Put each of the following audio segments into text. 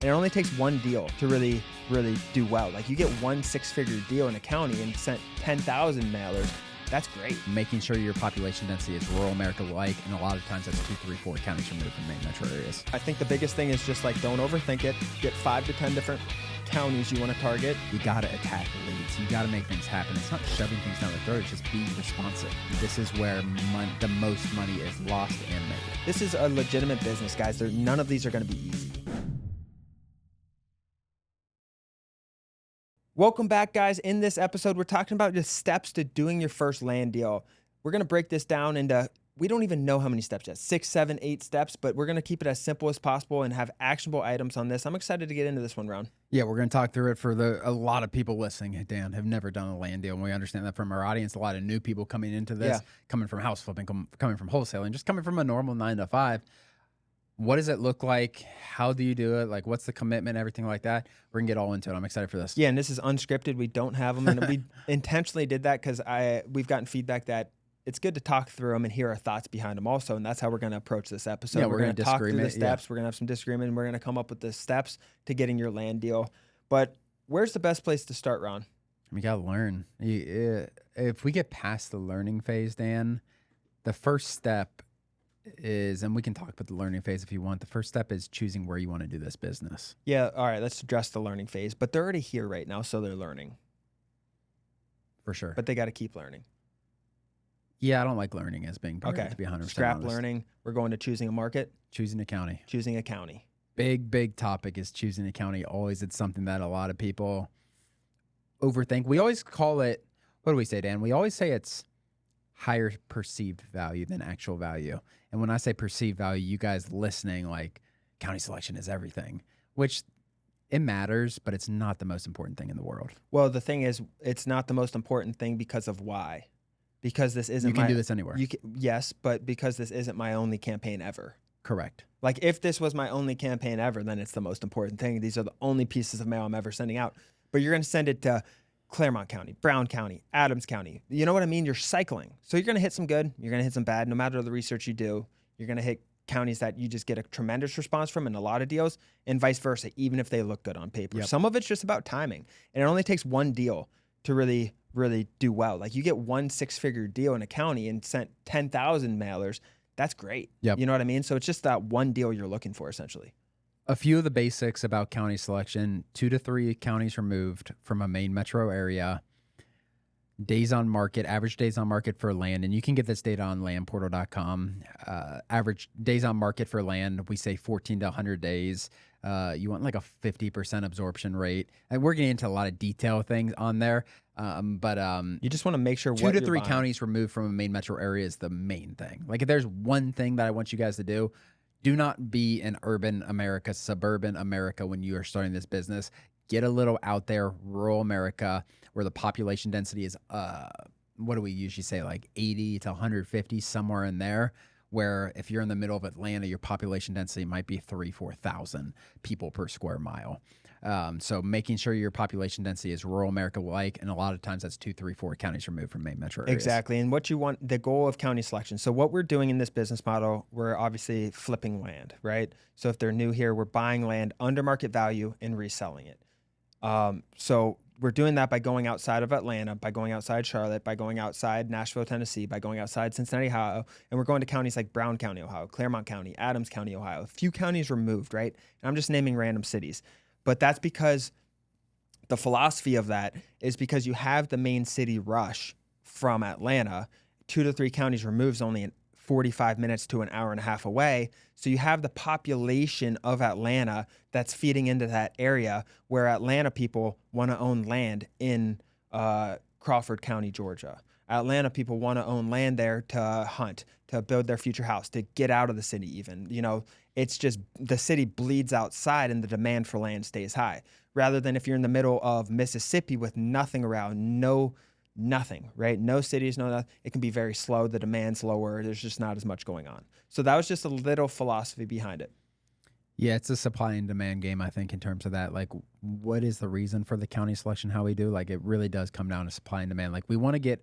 And it only takes one deal to really do well. Like you get one 6-figure deal in a county and sent 10,000 mailers. That's great. Making sure your population density is rural America-like, and a lot of times that's 2, 3, 4 counties removed from main metro areas. I think the biggest thing is just like don't overthink it. Get 5 to 10 different counties you want to target. You got to attack leads. You got to make things happen. It's not shoving things down the throat. It's just being responsive. This is where the most money is lost and made. This is a legitimate business, guys. None of these are going to be easy. Welcome back, guys. In this episode, we're talking about the steps to doing your first land deal. We're going to break this down into, we don't even know how many steps yet, 6, 7, 8 steps, but we're going to keep it as simple as possible and have actionable items on this. I'm excited to get into this one, Ron. Yeah, we're going to talk through it for a lot of people listening, Dan, have never done a land deal. And we understand that from our audience, a lot of new people coming into this, coming from house flipping, coming from wholesaling, just coming from a normal 9 to 5. What does it look like? How do you do it? Like, what's the commitment? Everything like that. We're going to get all into it. I'm excited for this. Yeah, and this is unscripted. We don't have them. And we intentionally did that because we've gotten feedback that it's good to talk through them and hear our thoughts behind them also. And that's how we're going to approach this episode. Yeah, we're going to talk through the steps. We're going to have some disagreement. And we're going to come up with the steps to getting your land deal. But where's the best place to start, Ron? We got to learn. If we get past the learning phase, Dan, the first step is, and we can talk about the learning phase if you want. The first step is choosing where you want to do this business. Yeah. All right. Let's address the learning phase. But they're already here right now, so they're learning. For sure. But they got to keep learning. Yeah, I don't like learning as being part of it, to be 100% Scrap honest. learning. We're going to choosing a market. Choosing a county. Choosing a county. Big topic is choosing a county. Always, it's something that a lot of people overthink. We always call it, what do we say, Dan? We always say it's higher perceived value than actual value. And when I say perceived value, you guys listening, like, county selection is everything, which it matters, but it's not the most important thing in the world. Well, the thing is, it's not the most important thing because of why. Because this isn't You can do this anywhere. Yes, but because this isn't my only campaign ever. Correct. Like, if this was my only campaign ever, then it's the most important thing. These are the only pieces of mail I'm ever sending out. But you're going to send it to Claremont County, Brown County, Adams County. You know what I mean? You're cycling. So you're going to hit some good. You're going to hit some bad. No matter the research you do, you're going to hit counties that you just get a tremendous response from in a lot of deals, and vice versa, even if they look good on paper. Yep. Some of it's just about timing. And it only takes one deal to really do well. Like, you get one 6-figure deal in a county and sent 10,000 mailers. That's great. Yep. You know what I mean? So it's just that one deal you're looking for, essentially. A few of the basics about county selection: 2 to 3 counties removed from a main metro area. Days on market, average days on market for land. And you can get this data on landportal.com. Average days on market for land, we say 14 to 100 days. You want like a 50% absorption rate. And we're getting into a lot of detail things on there. But you just want to make sure 2 to 3 counties removed from a main metro area is the main thing. Like, if there's one thing that I want you guys to do, do not be in urban America, suburban America when you are starting this business. Get a little out there, rural America, where the population density is, what do we usually say, like 80 to 150, somewhere in there, where if you're in the middle of Atlanta, your population density might be 4,000 people per square mile. So making sure your population density is rural America-like, and a lot of times that's 2, 3, 4 counties removed from main metro areas. Exactly. And what you want, the goal of county selection. So what we're doing in this business model, we're obviously flipping land, right? So if they're new here, we're buying land under market value and reselling it. So we're doing that by going outside of Atlanta, by going outside Charlotte, by going outside Nashville, Tennessee, by going outside Cincinnati, Ohio, and we're going to counties like Brown County, Ohio, Claremont County, Adams County, Ohio, a few counties removed, right? And I'm just naming random cities. But that's because the philosophy of that is because you have the main city rush from Atlanta. 2 to 3 counties removed is only 45 minutes to an hour and a half away. So you have the population of Atlanta that's feeding into that area, where Atlanta people want to own land in Crawford County, Georgia. Atlanta people want to own land there to hunt, to build their future house, to get out of the city even. You know, it's just the city bleeds outside and the demand for land stays high. Rather than if you're in the middle of Mississippi with nothing around, nothing, right? No cities, nothing. It can be very slow. The demand's lower. There's just not as much going on. So that was just a little philosophy behind it. Yeah, it's a supply and demand game, I think, in terms of that. Like, what is the reason for the county selection, how we do? Like, it really does come down to supply and demand. Like, I want to get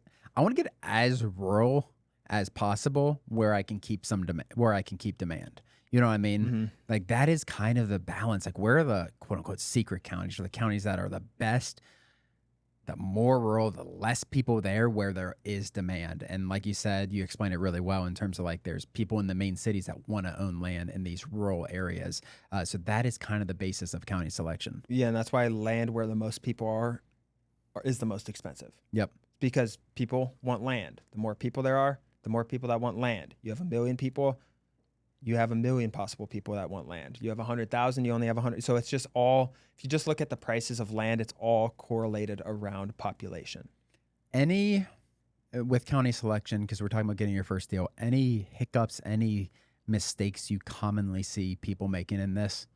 as rural as possible where I can keep some demand, where I can keep demand. You know what I mean? Mm-hmm. Like that is kind of the balance. Like where are the quote unquote secret counties or the counties that are the best, the more rural, the less people there where there is demand. And like you said, you explained it really well in terms of like there's people in the main cities that want to own land in these rural areas. So that is kind of the basis of county selection. Yeah, and that's why land where the most people is the most expensive. Yep. Because people want land. The more people there are, the more people that want land. You have 1 million people, you have 1 million possible people that want land. You have 100,000, you only have 100. So it's just all, if you just look at the prices of land, it's all correlated around population. With county selection, because we're talking about getting your first deal, any hiccups, any mistakes you commonly see people making in this?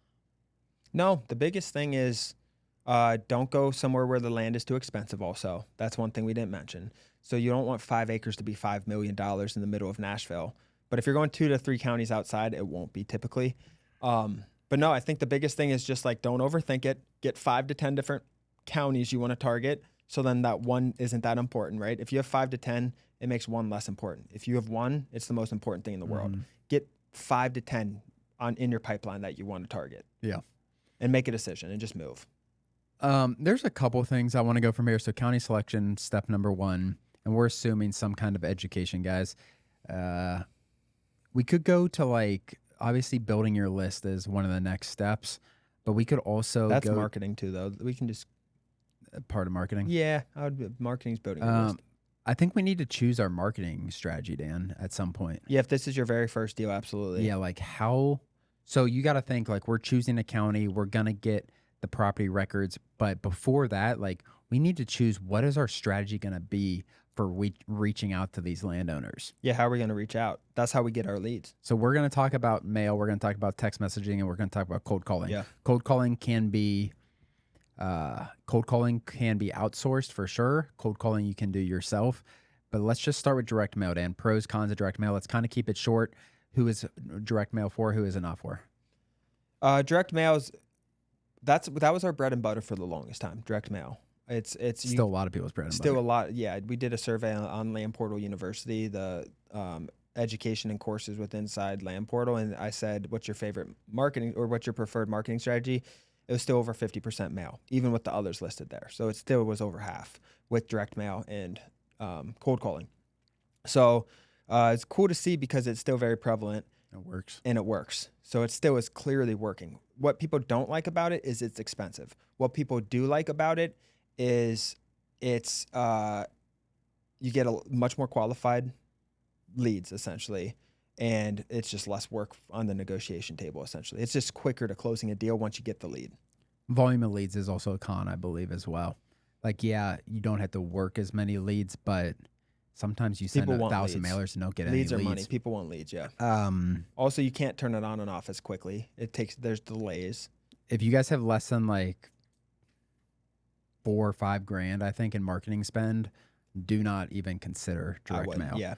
No, the biggest thing is don't go somewhere where the land is too expensive also. That's one thing we didn't mention. So you don't want 5 acres to be $5 million in the middle of Nashville. But if you're going 2 to 3 counties outside, it won't be typically. But no, I think the biggest thing is just like don't overthink it. Get 5 to 10 different counties you want to target. So then that one isn't that important, right? If you have 5 to 10, it makes one less important. If you have one, it's the most important thing in the world. Get 5 to 10 in your pipeline that you want to target. Yeah. And make a decision and just move. There's a couple things I want to go from here. So county selection, step number 1, and we're assuming some kind of education, guys. We could go to like, obviously building your list is one of the next steps, but we could also That's marketing too, though. We can just part of marketing. Yeah, marketing's building your list. I think we need to choose our marketing strategy, Dan, at some point. Yeah, if this is your very first deal, absolutely. Yeah, like how? So you got to think like we're choosing a county, we're gonna get the property records, but before that, like we need to choose what is our strategy gonna be for reaching out to these landowners. Yeah, how are we going to reach out? That's how we get our leads. So we're going to talk about mail, we're going to talk about text messaging, and we're going to talk about cold calling. Yeah. Cold calling can be outsourced for sure. Cold calling you can do yourself. But let's just start with direct mail, Dan. Pros, cons of direct mail. Let's kind of keep it short. Who is direct mail for? Who is it not for? Direct mail that was our bread and butter for the longest time. Direct mail. It's still a lot of people's bread and butter. Still a lot. Yeah, we did a survey on Land Portal University, the education and courses with inside Land Portal, and I said, "What's your favorite marketing or what's your preferred marketing strategy?" It was still over 50% mail, even with the others listed there. So it still was over half with direct mail and cold calling. So it's cool to see because it's still very prevalent. It works. And it works. So it still is clearly working. What people don't like about it is it's expensive. What people do like about it is it's you get a much more qualified leads essentially, and it's just less work on the negotiation table essentially. It's just quicker to closing a deal once you get the lead. Volume of leads is also a con, I believe, as well. Like, yeah, you don't have to work as many leads, but sometimes you send 1,000 mailers and don't get any leads. Leads are money. People want leads, yeah. Also, you can't turn it on and off as quickly. There's delays. If you guys have less than like $4 or $5 grand, I think, in marketing spend, do not even consider direct mail. Yeah,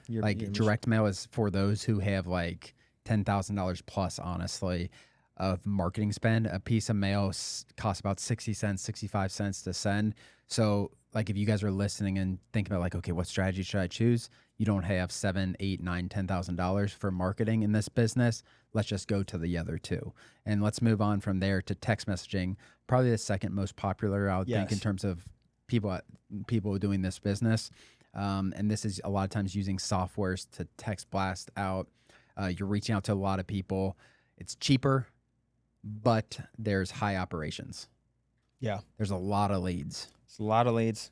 direct mail is for those who have like $10,000 plus, honestly, of marketing spend. A piece of mail costs about 60 cents, 65 cents to send. So, like, if you guys are listening and thinking about like, okay, what strategy should I choose? You don't have $7,000, $8,000, $9,000, $10,000 for marketing in this business. Let's just go to the other two. And let's move on from there to text messaging. Probably the second most popular, I would think, in terms of people doing this business. And this is a lot of times using softwares to text blast out. You're reaching out to a lot of people. It's cheaper, but there's high operations. Yeah. There's a lot of leads. It's a lot of leads.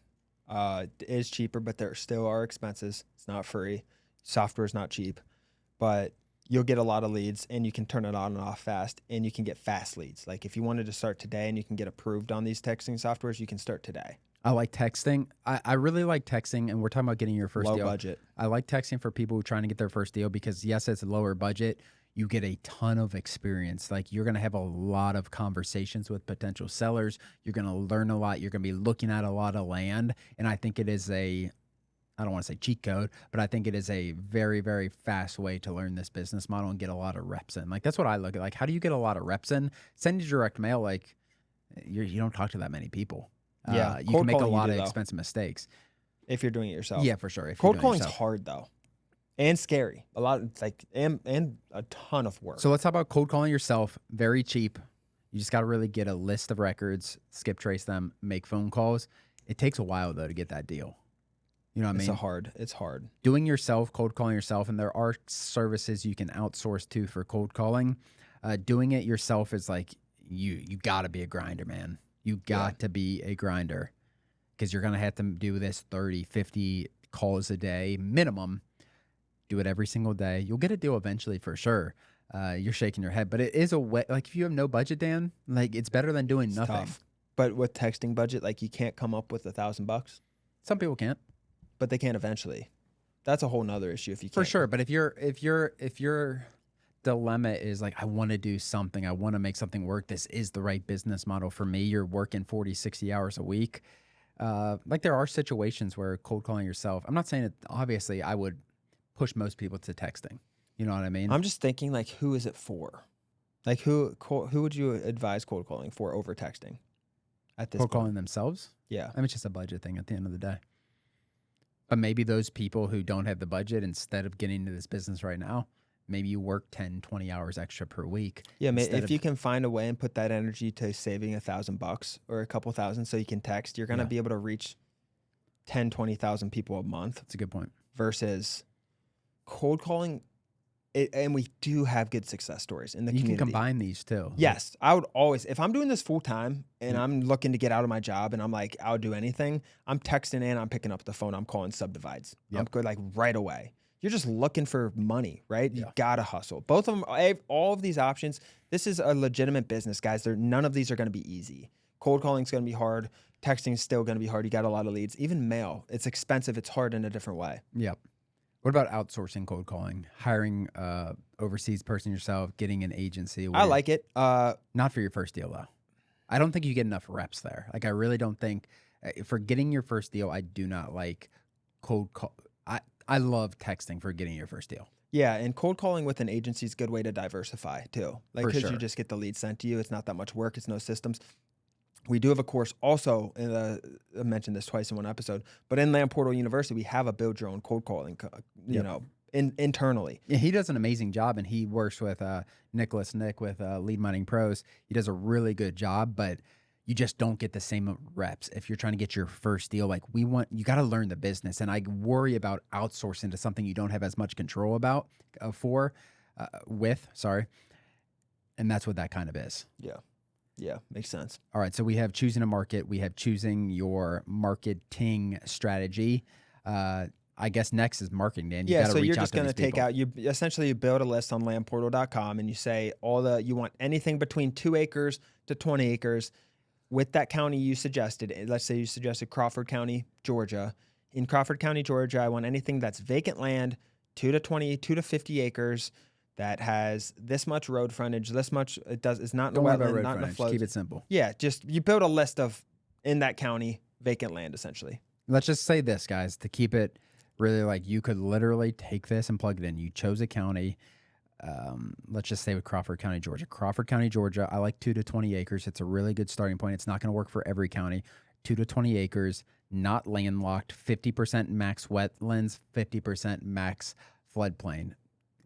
It is cheaper, but there still are expenses. It's not free. Software is not cheap, but you'll get a lot of leads and you can turn it on and off fast, and you can get fast leads. Like if you wanted to start today and you can get approved on these texting softwares, you can start today. I like texting. I really like texting, and we're talking about getting your first deal. Low budget. I like texting for people who are trying to get their first deal because, yes, it's a lower budget. You get a ton of experience. Like, you're going to have a lot of conversations with potential sellers. You're going to learn a lot. You're going to be looking at a lot of land. And I think it is I don't want to say cheat code, but I think it is a very, very fast way to learn this business model and get a lot of reps in. Like, that's what I look at. Like, how do you get a lot of reps in? Send you direct mail. Like, you don't talk to that many people. Yeah, you can make a lot of expensive mistakes if you're doing it yourself. Yeah, for sure. Cold calling's hard though. and scary. A lot, it's like, and a ton of work. So let's talk about cold calling yourself. Very cheap. You just got to really get a list of records, skip trace them, make phone calls. It takes a while though to get that deal. You know what I mean? It's hard. Doing yourself, cold calling yourself, and there are services you can outsource to for cold calling. Doing it yourself is like you got to be a grinder, man. You got to be a grinder because you're going to have to do this 30, 50 calls a day minimum. Do it every single day. You'll get a deal eventually for sure. You're shaking your head, but it is a way. Like if you have no budget, Dan, like it's better than doing nothing. Tough. But with texting budget, like you can't come up with $1,000. Some people can't, but they can eventually. That's a whole nother issue if you can't. For sure. But if your dilemma is like, I want to do something, I want to make something work, this is the right business model for me. You're working 40, 60 hours a week. Like there are situations where cold calling yourself, I'm not saying it, obviously I would push most people to texting. You know what I mean? I'm just thinking like, who is it for? Like who would you advise cold calling for over texting at this cold point? calling themselves? Yeah. I mean, it's just a budget thing at the end of the day. But maybe those people who don't have the budget, instead of getting into this business right now, maybe you work 10, 20 hours extra per week. Yeah, if you can find a way and put that energy to saving $1,000 or a couple thousand so you can text, you're going to be able to reach 10, 20,000 people a month. That's a good point. Versus cold calling, and we do have good success stories in the community. You can combine these too. Yes. I would always, if I'm doing this full time and I'm looking to get out of my job and I'm like, I'll do anything, I'm texting in, I'm picking up the phone, I'm calling subdivides. I'm good like right away. You're just looking for money, right? You gotta hustle. Both of them, all of these options, this is a legitimate business, guys. None of these are gonna be easy. Cold calling is gonna be hard. Texting is still gonna be hard. You got a lot of leads. Even mail, it's expensive. It's hard in a different way. Yep. What about outsourcing cold calling? Hiring overseas person yourself, getting an agency? I like it. Not for your first deal though. I don't think you get enough reps there. Like I really don't think for getting your first deal, I do not like cold call. I love texting for getting your first deal. Yeah, and cold calling with an agency is a good way to diversify too. Like because you just get the lead sent to you. It's not that much work. It's no systems. We do have a course also, I mentioned this twice in one episode, but in Land Portal University, we have a build your own cold calling, you know, internally. Yeah, he does an amazing job, and he works with Nick with Lead Mining Pros. He does a really good job, but you just don't get the same reps if you're trying to get your first deal. Like you got to learn the business, and I worry about outsourcing to something you don't have as much control about and that's what that kind of is. Yeah. Yeah, makes sense. All right, so we have choosing a market. We have choosing your marketing strategy. I guess next is marketing, Dan. Yeah, so you're just going to take out, you essentially build a list on landportal.com and you say you want anything between 2 acres to 20 acres with that county you suggested. Let's say you suggested Crawford County, Georgia. In Crawford County, Georgia, I want anything that's vacant land, 2 to 50 acres, that has this much road frontage, this much, it's not in the wetland, not in the flood. Keep it simple. Yeah, just you build a list of, in that county, vacant land, essentially. Let's just say this, guys, to keep it really like you could literally take this and plug it in. You chose a county. Let's just say with Crawford County, Georgia. Crawford County, Georgia, I like 2 to 20 acres. It's a really good starting point. It's not going to work for every county. 2 to 20 acres, not landlocked, 50% max wetlands, 50% max floodplain.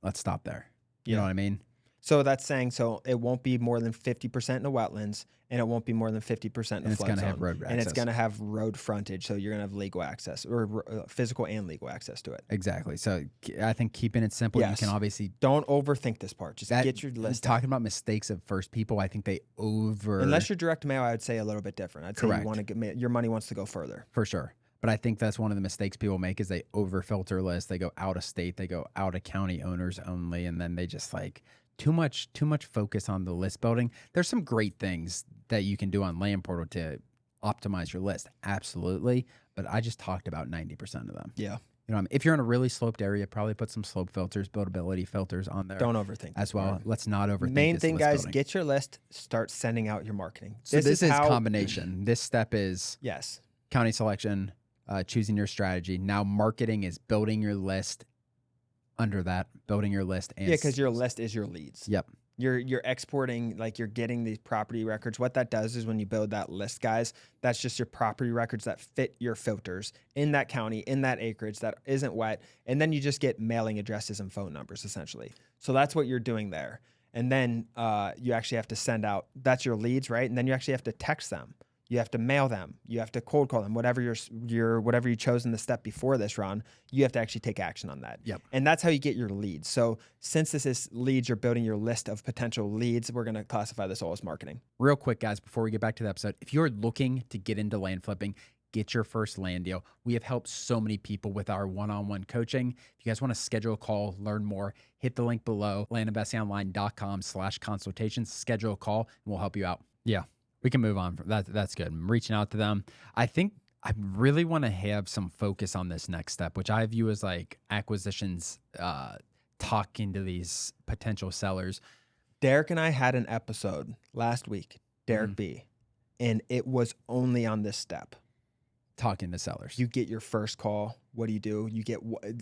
Let's stop there. You know what I mean? So that's saying, it won't be more than 50% in the wetlands, and it won't be more than 50% in the flood zone. It's going to have road access. And it's going to have road frontage, so you're going to have legal access, or physical and legal access to it. Exactly. So I think keeping it simple, you can obviously... Don't overthink this part. Just get your list. Talking about mistakes of first people, I think they Unless you're direct mail, I would say a little bit different. I'd say you want to your money wants to go further. For sure. But I think that's one of the mistakes people make is they over-filter lists. They go out of state. They go out of county owners only, and then they just like... Too much focus on the list building. There's some great things that you can do on Land Portal to optimize your list. Absolutely. But I just talked about 90% of them. Yeah. You know, if you're in a really sloped area, probably put some slope filters, buildability filters on there. Don't overthink as well. Part. Let's not overthink. Main thing, guys, building. get your list. Start sending out your marketing. So this is combination. This step is county selection, choosing your strategy. Now marketing is building your list. Under that, building your list. And because your list is your leads. Yep. You're exporting, like you're getting these property records. What that does is when you build that list, guys, that's just your property records that fit your filters in that county, in that acreage that isn't wet. And then you just get mailing addresses and phone numbers essentially. So that's what you're doing there. And then you actually have to send out, that's your leads, right? And then you actually have to text them. You have to mail them. You have to cold call them. Whatever whatever you chose in the step before this, Ron, you have to actually take action on that. Yep. And that's how you get your leads. So since this is leads, you're building your list of potential leads. We're going to classify this all as marketing. Real quick, guys, before we get back to the episode, if you're looking to get into land flipping, get your first land deal. We have helped so many people with our one-on-one coaching. If you guys want to schedule a call, learn more, hit the link below, landinvestingonline.com/consultations, schedule a call, and we'll help you out. Yeah. We can move on from that. That's good. I'm reaching out to them. I think I really want to have some focus on this next step, which I view as like acquisitions, talking to these potential sellers. Derek and I had an episode last week, Derek B, and it was only on this step. Talking to sellers. You get your first call. What do?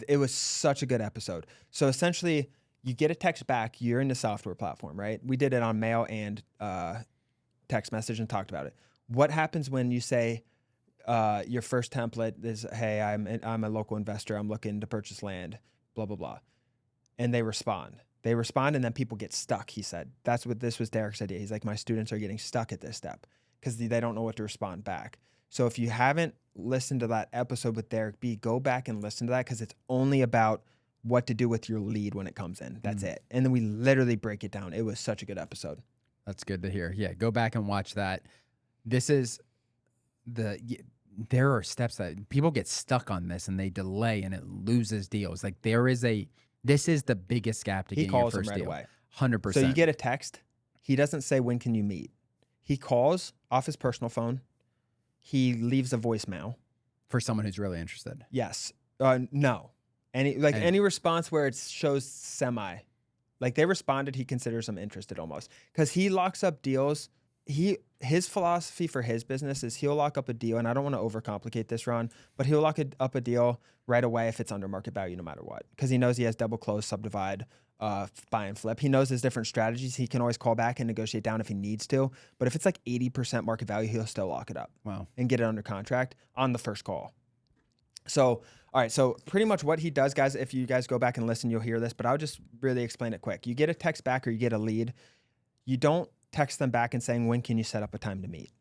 It was such a good episode. So essentially, you get a text back. You're in the software platform, right? We did it on mail and text message and talked about it. What happens when you say your first template is, hey, I'm a local investor. I'm looking to purchase land, blah, blah, blah. And they respond. And then people get stuck, he said. This was Derek's idea. He's like, my students are getting stuck at this step because they don't know what to respond back. So if you haven't listened to that episode with Derek B, go back and listen to that because it's only about what to do with your lead when it comes in. That's it. And then we literally break it down. It was such a good episode. That's good to hear. Yeah, go back and watch that. There are steps that people get stuck on this and they delay and it loses deals. Like this is the biggest gap to getting your first deal. He calls him right away. 100%. So you get a text. He doesn't say, when can you meet? He calls off his personal phone. He leaves a voicemail. For someone who's really interested. Yes. No. Any response where it shows semi. Like they responded, he considers them interested almost. Because he locks up deals. His philosophy for his business is he'll lock up a deal, and I don't want to overcomplicate this, Ron, but he'll lock up a deal right away if it's under market value no matter what. Because he knows he has double close, subdivide, buy and flip. He knows his different strategies. He can always call back and negotiate down if he needs to. But if it's like 80% market value, he'll still lock it up. Wow. And get it under contract on the first call. So, all right. So pretty much what he does, guys, if you guys go back and listen, you'll hear this, but I'll just really explain it quick. You get a text back or you get a lead. You don't text them back and saying, when can you set up a time to meet?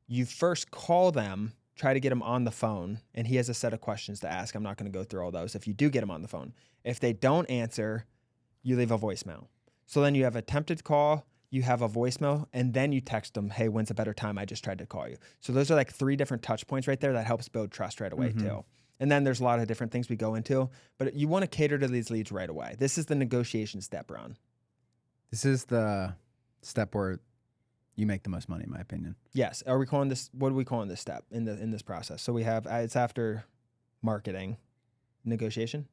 You first call them, try to get them on the phone, and he has a set of questions to ask. I'm not going to go through all those if you do get them on the phone. If they don't answer, you leave a voicemail. So then you have attempted call, you have a voicemail, and then you text them, hey, when's a better time? I just tried to call you. So those are like 3 different touch points right there that helps build trust right away too. And then there's a lot of different things we go into, but you want to cater to these leads right away. This is the negotiation step, Ron. This is the step where you make the most money, in my opinion. Yes. Are we calling this? What are we calling this step in this process? So we have it's after marketing, negotiation,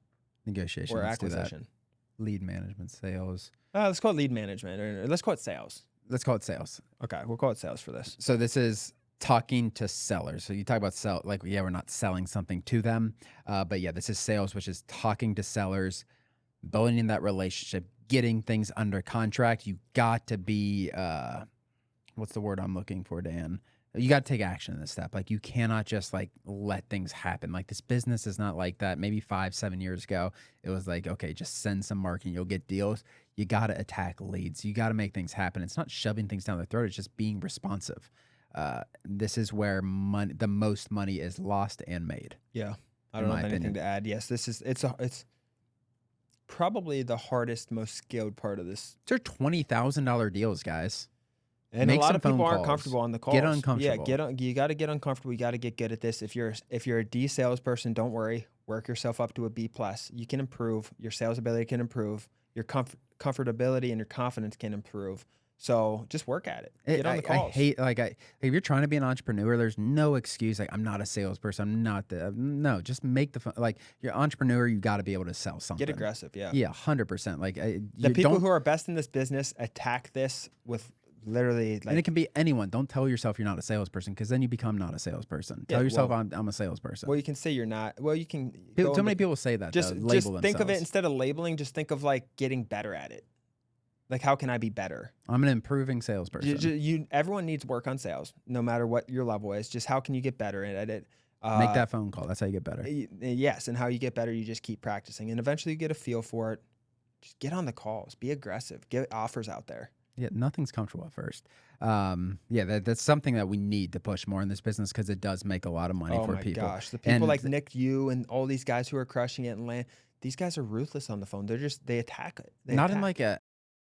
or acquisition, lead management, sales. Let's call it lead management, or let's call it sales. Let's call it sales. Okay, we'll call it sales for this. So this is talking to sellers. So you talk about we're not selling something to them, but yeah, this is sales, which is talking to sellers, building that relationship, getting things under contract. You got to be, what's the word I'm looking for, Dan? You got to take action in this step. Like you cannot just like let things happen. Like this business is not like that. Maybe 5-7 years ago, it was like, okay, just send some marketing, you'll get deals. You got to attack leads. You got to make things happen. It's not shoving things down their throat. It's just being responsive. This is where the most money is lost and made. Yeah. I don't have anything to add. Yes, it's probably the hardest, most skilled part of this. These are $20,000 deals, guys. And a lot of people aren't comfortable on the calls. Get uncomfortable. Yeah, you got to get uncomfortable. You got to get good at this. If you're a D salesperson, don't worry. Work yourself up to a B+. You can improve. Your sales ability can improve. Your comfortability and your confidence can improve. So just work at it. Get on the calls. If you're trying to be an entrepreneur, there's no excuse. Like I'm not a salesperson. I'm not no. Just make the phone. Like you're an entrepreneur, you got to be able to sell something. Get aggressive. Yeah. Yeah, 100%. Like the people who are best in this business attack this with literally. Like, and it can be anyone. Don't tell yourself you're not a salesperson because then you become not a salesperson. Tell yourself I'm a salesperson. Well, you can say you're not. Well, you can. So many people say that. Just think of it instead of labeling. Just think of like getting better at it. Like, how can I be better? I'm an improving salesperson. Everyone needs work on sales, no matter what your level is. Just how can you get better at it? Make that phone call. That's how you get better. Yes, and how you get better, you just keep practicing, and eventually you get a feel for it. Just get on the calls, be aggressive, get offers out there. Yeah, nothing's comfortable at first. That's something that we need to push more in this business because it does make a lot of money for people. Oh my gosh, the people like Nick, you, and all these guys who are crushing it in land. These guys are ruthless on the phone. They attack it. In like a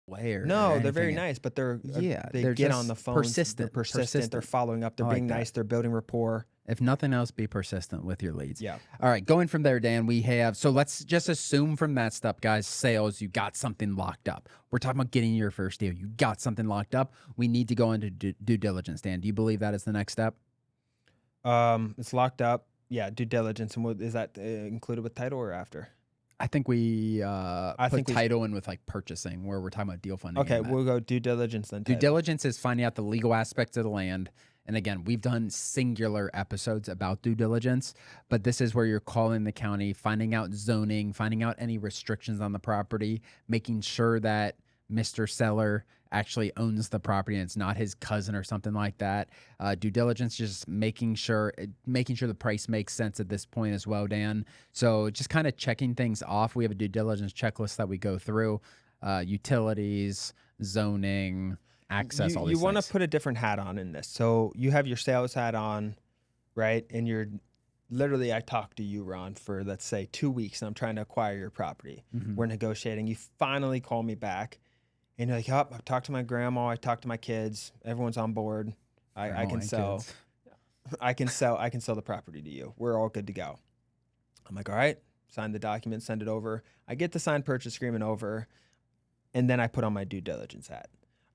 way or no, they're very nice, but they're get on the phone. Persistent. They're persistent. They're following up. They're being nice. They're building rapport. If nothing else, be persistent with your leads. Yeah. All right, going from there, Dan, so let's just assume from that stuff, guys, sales, you got something locked up. We're talking about getting your first deal. You got something locked up. We need to go into due diligence, Dan. Do you believe that is the next step? It's locked up. Yeah, due diligence. And is that included with title or after? I think we put title in with like purchasing, where we're talking about deal funding. Okay, we'll go due diligence then. Due diligence is finding out the legal aspects of the land. And again, we've done singular episodes about due diligence, but this is where you're calling the county, finding out zoning, finding out any restrictions on the property, making sure that Mr. Seller actually owns the property and it's not his cousin or something like that. Due diligence, just making sure the price makes sense at this point as well, Dan. So just kind of checking things off. We have a due diligence checklist that we go through, utilities, zoning, access, all these things. You want to put a different hat on in this. So you have your sales hat on, right? And literally, I talked to you, Ron, for let's say 2 weeks, and I'm trying to acquire your property. Mm-hmm. We're negotiating. You finally call me back. And you're like, oh, I talked to my grandma, I talked to my kids, everyone's on board. I can sell. I can sell the property to you. We're all good to go. I'm like, all right, sign the document, send it over. I get the signed purchase agreement over, and then I put on my due diligence hat.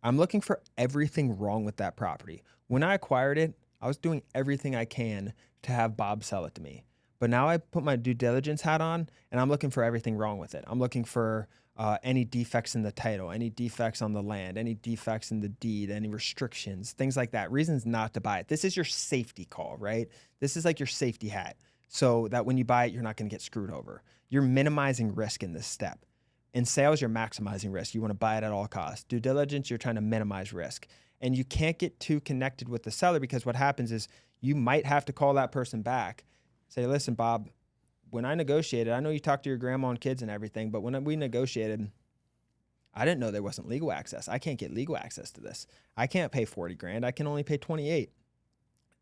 I'm looking for everything wrong with that property. When I acquired it, I was doing everything I can to have Bob sell it to me. But now I put my due diligence hat on, and I'm looking for everything wrong with it. I'm looking for any defects in the title, any defects on the land, any defects in the deed, any restrictions, things like that. Reasons not to buy it. This is your safety call, right? This is like your safety hat, so that when you buy it, you're not going to get screwed over. You're minimizing risk in this step. In sales, you're maximizing risk. You want to buy it at all costs. Due diligence, you're trying to minimize risk. And you can't get too connected with the seller, because what happens is you might have to call that person back. Say, listen, Bob, when I negotiated, I know you talked to your grandma and kids and everything, but when we negotiated, I didn't know there wasn't legal access. I can't get legal access to this. I can't pay 40 grand. I can only pay 28.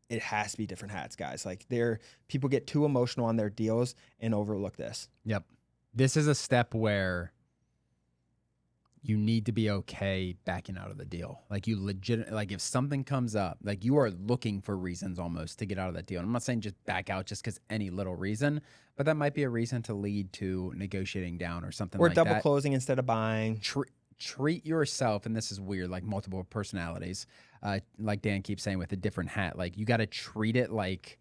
It has to be different hats, guys. Like, people get too emotional on their deals and overlook this. Yep. This is a step where you need to be okay backing out of the deal. Like, if something comes up, like, you are looking for reasons almost to get out of that deal. And I'm not saying just back out just because any little reason, but that might be a reason to lead to negotiating down or something like that. Or double closing instead of buying. Treat yourself, and this is weird, like multiple personalities, like Dan keeps saying, with a different hat. Like, you got to treat it like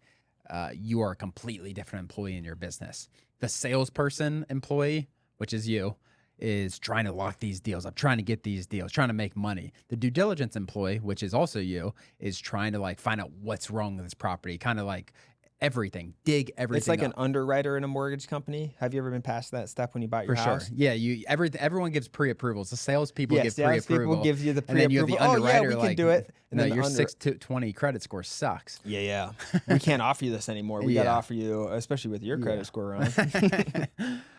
you are a completely different employee in your business. The salesperson employee, which is you, is trying to lock these deals up, trying to get these deals, trying to make money. The due diligence employee, which is also you, is trying to like find out what's wrong with this property, kind of like everything, dig everything. It's like up. An underwriter in a mortgage company. Have you ever been past that step when you bought your house? For sure. Yeah, everyone gives pre-approvals. The salespeople give pre-approval. People give you the pre-approval. And then you have the underwriter. We can do it. And no, your 620 credit score sucks. Yeah. We can't offer you this anymore. We got to offer you, especially with your credit score, Ron.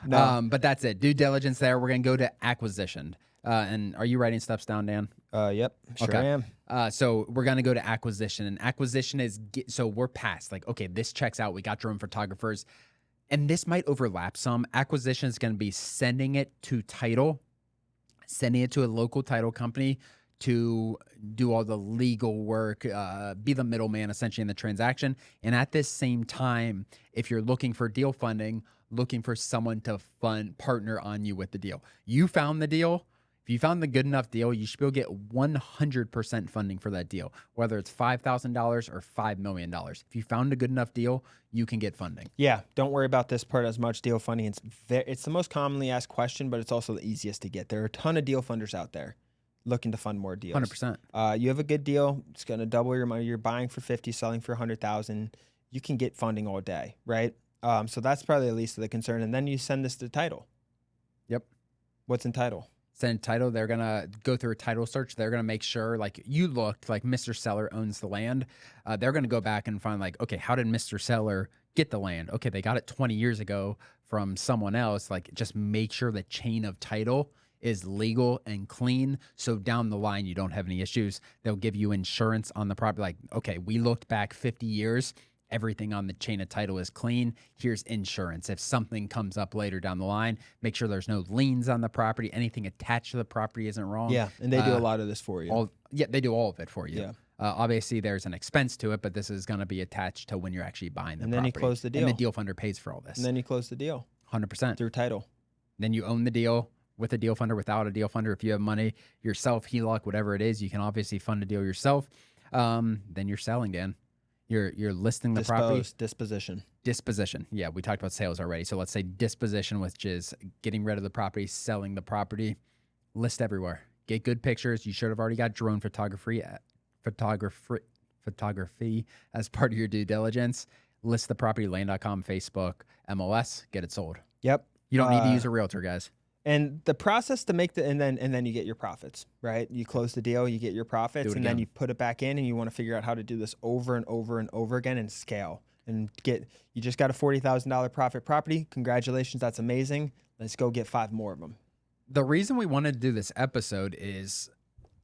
No. But that's it. Due diligence there. We're going to go to acquisition. And are you writing steps down, Dan? Yep, sure am. So we're going to go to acquisition. And acquisition is, so we're past, like, okay, this checks out. We got drone photographers. And this might overlap some. Acquisition is going to be sending it to title, sending it to a local title company to do all the legal work, be the middleman essentially in the transaction. And at this same time, if you're looking for deal funding, looking for someone to partner on you with the deal. You found the deal. If you found the good enough deal, you should be able to get 100% funding for that deal, whether it's $5,000 or $5 million. If you found a good enough deal, you can get funding. Yeah, don't worry about this part as much. Deal funding, it's the most commonly asked question, but it's also the easiest to get. There are a ton of deal funders out there looking to fund more deals. 100%. You have a good deal, it's going to double your money. You're buying for 50, selling for 100,000. You can get funding all day, right? So that's probably the least of the concern. And then you send this to title. Yep. What's in title? Send title. They're going to go through a title search. They're going to make sure like you looked like Mr. Seller owns the land. They're going to go back and find like, okay, how did Mr. Seller get the land? Okay, they got it 20 years ago from someone else. Like just make sure the chain of title is legal and clean. So down the line, you don't have any issues. They'll give you insurance on the property. Like, okay, we looked back 50 years. Everything on the chain of title is clean. Here's insurance. If something comes up later down the line, make sure there's no liens on the property. Anything attached to the property isn't wrong. Yeah, and they do a lot of this for you. They do all of it for you. Yeah. Obviously, there's an expense to it, but this is going to be attached to when you're actually buying the property. And then you close the deal. And the deal funder pays for all this. And then you close the deal. 100%. Through title. Then you own the deal with a deal funder, without a deal funder. If you have money yourself, HELOC, whatever it is, you can obviously fund a deal yourself. Then you're selling, Dan. You're listing the property. Disposition. Yeah, we talked about sales already. So let's say disposition, which is getting rid of the property, selling the property. List everywhere. Get good pictures. You should have already got drone photography as part of your due diligence. List the property, land.com, Facebook, MLS, get it sold. Yep. You don't need to use a realtor, guys. And the process to make and then you get your profits, right? You close the deal, you get your profits, and then you put it back in, and you want to figure out how to do this over and over and over again and scale. And you just got a $40,000 profit property. Congratulations, that's amazing. Let's go get 5 more of them. The reason we wanted to do this episode is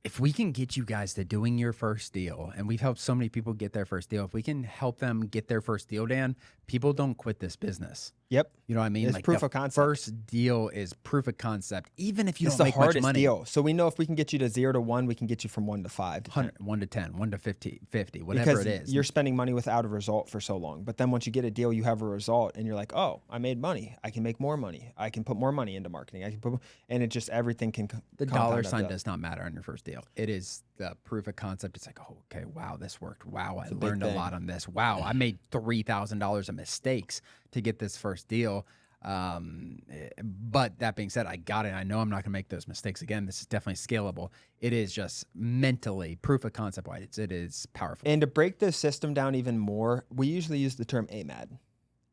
if we can get you guys to doing your first deal, and we've helped so many people get their first deal, if we can help them get their first deal, Dan, people don't quit this business. Yep. You know what I mean? It's like proof of concept. First deal is proof of concept, even if you don't make much money. It's the hardest deal. So we know if we can get you to 0 to 1, we can get you from 1 to 5 to 10. 1 to 10, 1 to 50, whatever it is. You're spending money without a result for so long. But then once you get a deal, you have a result, and you're like, oh, I made money. I can make more money. I can put more money into marketing. And it just, everything can The dollar sign does not matter on your first deal. It is the proof of concept. It's like, oh, okay, wow, this worked. Wow, I learned a lot on this. Wow, I made $3,000 of mistakes to get this first deal. But that being said, I got it. I know I'm not going to make those mistakes again. This is definitely scalable. It is just mentally proof of concept wise. It is powerful. And to break the system down even more, we usually use the term AMAD,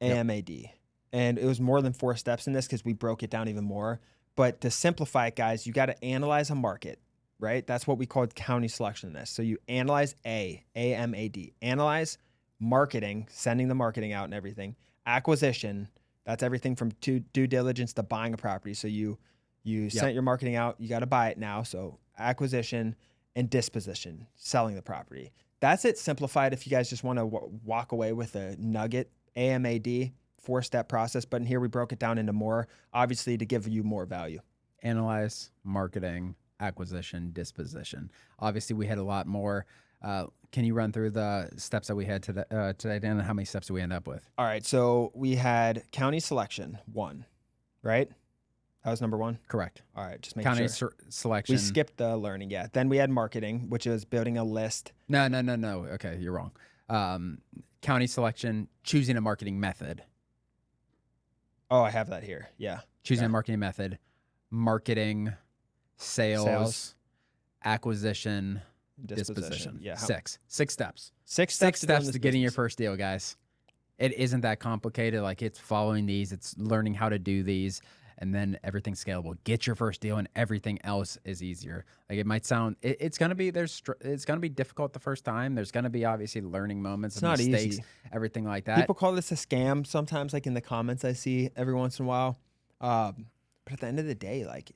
AMAD. Yep. And it was more than 4 steps in this because we broke it down even more. But to simplify it, guys, you got to analyze a market, right? That's what we call county selection in this. So you analyze AMAD, analyze marketing, sending the marketing out and everything, acquisition. That's everything from due diligence to buying a property. So you sent your marketing out, you got to buy it now. So acquisition and disposition, selling the property. That's it simplified. If you guys just want to walk away with a nugget, AMAD, 4-step process. But in here we broke it down into more, obviously to give you more value. Analyze, marketing, acquisition, disposition. Obviously we had a lot more. Can you run through the steps that we had today, Dan, and how many steps do we end up with? All right. So we had county selection 1, right? That was number 1? Correct. All right. Just make county sure. Selection. We skipped the learning. Yeah. Then we had marketing, which is building a list. No. Okay. You're wrong. County selection, choosing a marketing method. Oh, I have that here. Yeah. Choosing a marketing method, marketing, sales. Acquisition, disposition. Yeah. 6 steps. 6 steps to getting your first deal, guys. It isn't that complicated. Like, it's following these, it's learning how to do these, and then everything's scalable. Get your first deal, and everything else is easier. Like, it might sound, it's gonna be difficult the first time. There's gonna be obviously learning moments, and mistakes, easy. Everything like that. People call this a scam sometimes, like in the comments I see every once in a while. But at the end of the day, like,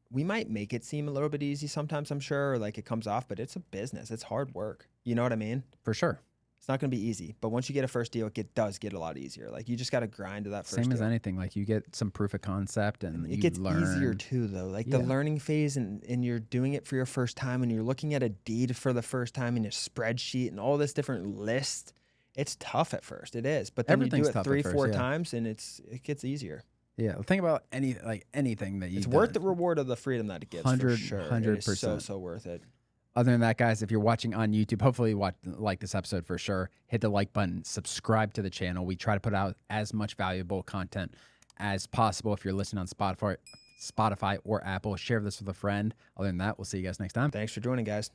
we might make it seem a little bit easy sometimes, I'm sure, or like it comes off, but it's a business. It's hard work. You know what I mean? For sure. It's not going to be easy, but once you get a first deal, it does get a lot easier. Like, you just got to grind to that first deal. Same as anything. Like, you get some proof of concept, and it gets easier too, though. Like the learning phase, and you're doing it for your first time, and you're looking at a deed for the first time in a spreadsheet and all this different list. It's tough at first. It is, but then you do it 3-4 times, and it gets easier. Yeah, think about anything that you. It's worth the reward of the freedom that it gives. 100%. So worth it. Other than that, guys, if you're watching on YouTube, hopefully you like this episode for sure. Hit the like button, subscribe to the channel. We try to put out as much valuable content as possible. If you're listening on Spotify or Apple, share this with a friend. Other than that, we'll see you guys next time. Thanks for joining, guys.